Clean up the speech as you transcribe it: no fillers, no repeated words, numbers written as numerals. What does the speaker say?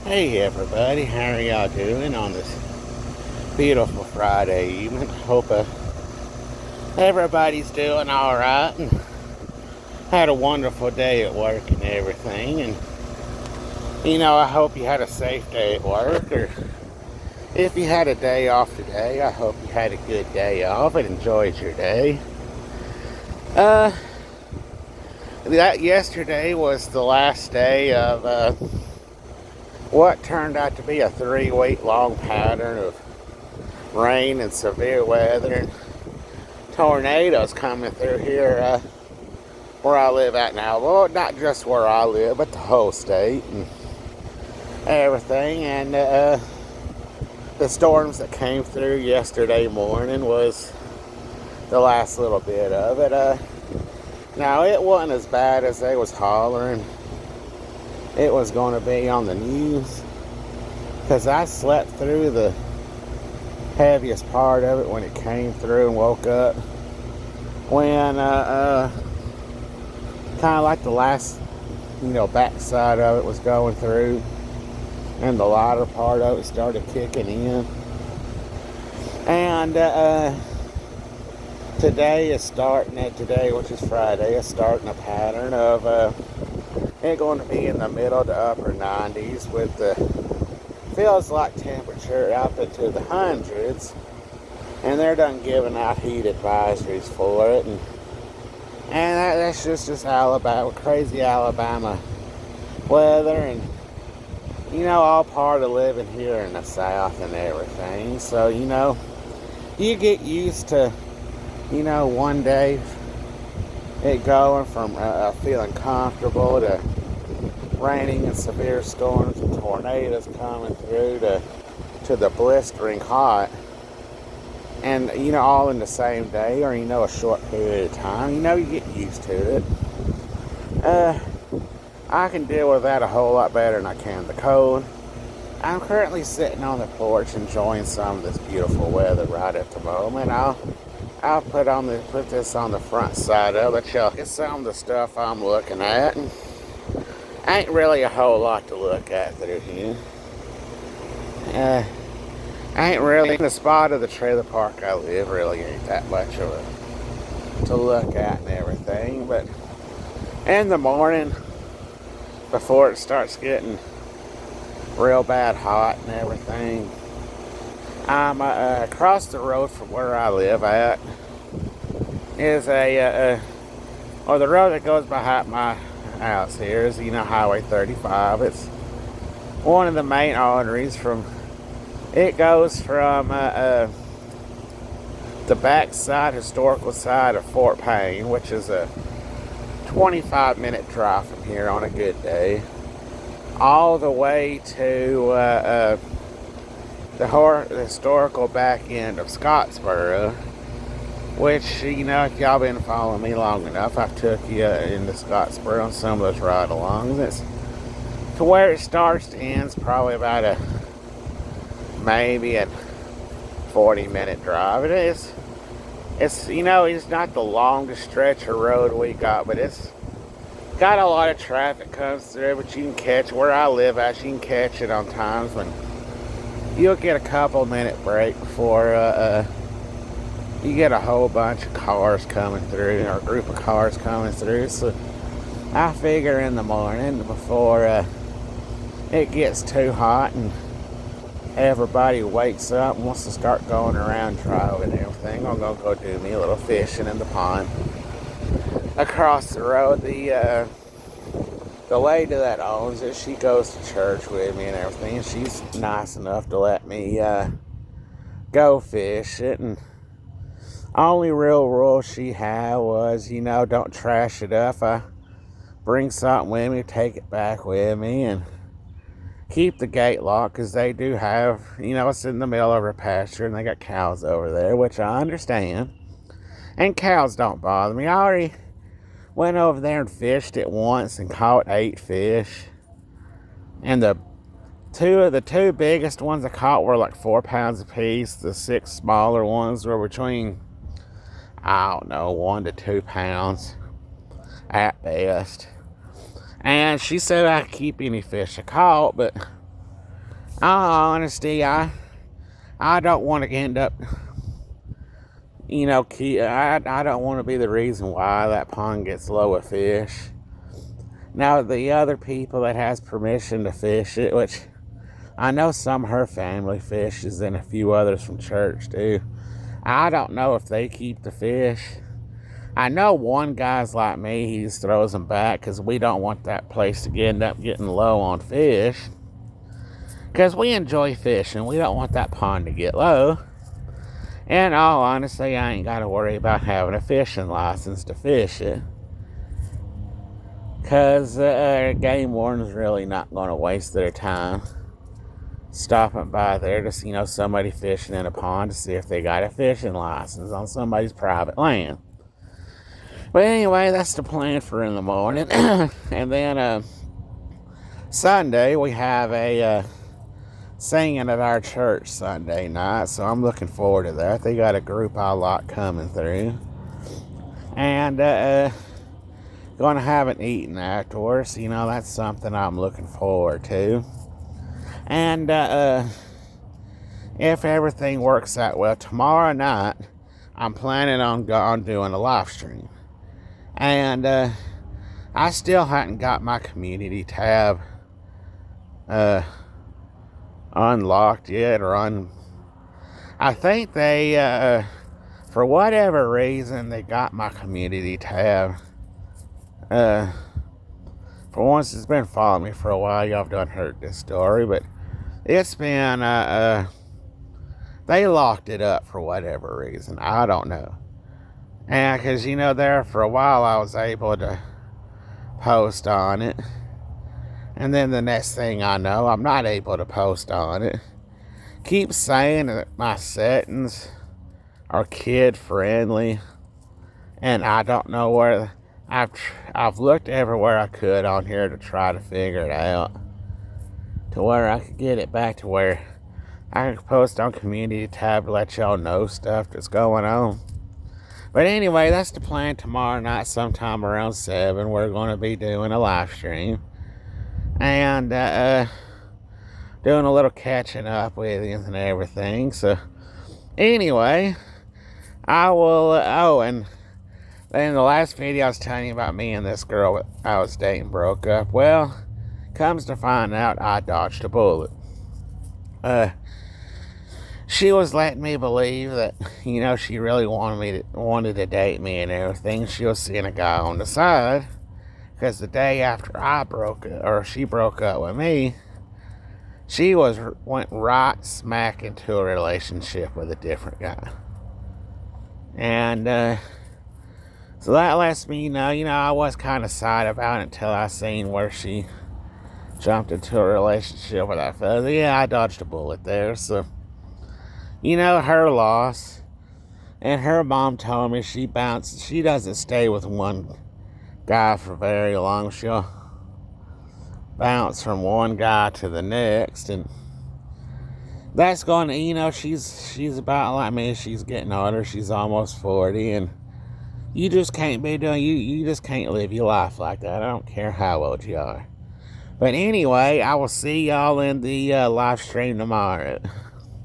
Hey everybody, how are y'all doing on this beautiful Friday evening? Hope everybody's doing alright and had a wonderful day at work and everything. And I hope you had a safe day at work, or if you had a day off today, I hope you had a good day off and enjoyed your day. That yesterday was the last day of what turned out to be a 3-week long pattern of rain and severe weather and tornadoes coming through here where I live at now. Well, not just where I live, but the whole state and everything. And the storms that came through yesterday morning was the last little bit of it. Now, it wasn't as bad as they was hollering it was going to be on the news, because I slept through the heaviest part of it when it came through and woke up when kind of like the last backside of it was going through and the lighter part of it started kicking in. And today, which is Friday, is starting a pattern of it going to be in the middle to upper 90s with the feels like temperature up into the hundreds, and they're done giving out heat advisories for it, and that's just Alabama, crazy Alabama weather, and all part of living here in the South and everything. So you get used to one day it going from feeling comfortable to raining and severe storms and tornadoes coming through to the blistering hot, and all in the same day, or a short period of time. You get used to it. I can deal with that a whole lot better than I can the cold. I'm currently sitting on the porch enjoying some of this beautiful weather right at the moment. I'll put this on the front side of it. Y'all get some of the stuff I'm looking at. And ain't really a whole lot to look at through here. Ain't really in the spot of the trailer park I live. Really ain't that much of a to look at and everything. But in the morning, before it starts getting real bad hot and everything, I'm across the road from where I live at is the road that goes behind my house here is Highway 35. It's one of the main arteries it goes from the backside historical side of Fort Payne, which is a 25-minute drive from here on a good day, all the way to the historical back end of Scottsboro, which, if y'all been following me long enough, I've took you into Scottsboro on some of those ride-alongs. It's to where it starts to ends, probably about maybe a 40-minute drive. It's it's not the longest stretch of road we got, but it's got a lot of traffic comes through, but you can catch, where I live at, you can catch it on times when you'll get a couple-minute break before you get a whole bunch of cars coming through, or a group of cars coming through. So I figure in the morning, before it gets too hot and everybody wakes up and wants to start going around driving and everything, I'm going to go do me a little fishing in the pond across the road. The lady that owns it, she goes to church with me and everything, and she's nice enough to let me go fish it. And only real rule she had was, don't trash it up. I bring something with me, take it back with me, and keep the gate locked, because they do have, it's in the middle of a pasture, and they got cows over there, which I understand. And cows don't bother me. I already went over there and fished it once and caught 8 fish. And the two biggest ones I caught were like 4 pounds apiece. The 6 smaller ones were between, I don't know, 1 to 2 pounds at best. And she said I could keep any fish I caught, but All honesty, I don't want to end up, I don't want to be the reason why that pond gets low of fish. Now, the other people that has permission to fish it, which I know some of her family fishes and a few others from church do. I don't know if they keep the fish. I know one guy's like me, he just throws them back because we don't want that place to end up getting low on fish. Because we enjoy fishing, we don't want that pond to get low. And all honesty, I ain't got to worry about having a fishing license to fish it. Because game warden's really not going to waste their time stopping by there to see, somebody fishing in a pond to see if they got a fishing license on somebody's private land. But anyway, that's the plan for in the morning. And then Sunday, we have a singing at our church Sunday night, so I'm looking forward to that. They got a group I like coming through. And going to have an eating afterwards. That's something I'm looking forward to. And if everything works out well, tomorrow night, I'm planning on doing a live stream. And I still hadn't got my community tab unlocked yet, I think they, for whatever reason, they got my community tab. For once, it's been following me for a while. Y'all have done heard this story, but it's been, they locked it up for whatever reason. I don't know. And because, there for a while I was able to post on it. And then the next thing I know, I'm not able to post on it. Keep saying that my settings are kid friendly. And I don't know where. I've looked everywhere I could on here to try to figure it out. To where I could get it back to where I could post on community tab to let y'all know stuff that's going on. But anyway, that's the plan. Tomorrow night, sometime around 7, we're going to be doing a live stream. And doing a little catching up with you and everything. So anyway, I will, and in the last video I was telling you about me and this girl I was dating broke up. Well, comes to find out I dodged a bullet. She was letting me believe that, she really wanted to date me and everything. She was seeing a guy on the side. Because the day after she broke up with me, she went right smack into a relationship with a different guy. And so that lets me know, I was kind of sad about it until I seen where she jumped into a relationship with that fella. Yeah, I dodged a bullet there. So, her loss. And her mom told me she doesn't stay with one guy for very long. She'll bounce from one guy to the next, and that's going to, she's about like me. She's getting older. She's almost 40, and you just can't be doing, you just can't live your life like that. I don't care how old you are. But anyway, I will see y'all in the live stream tomorrow.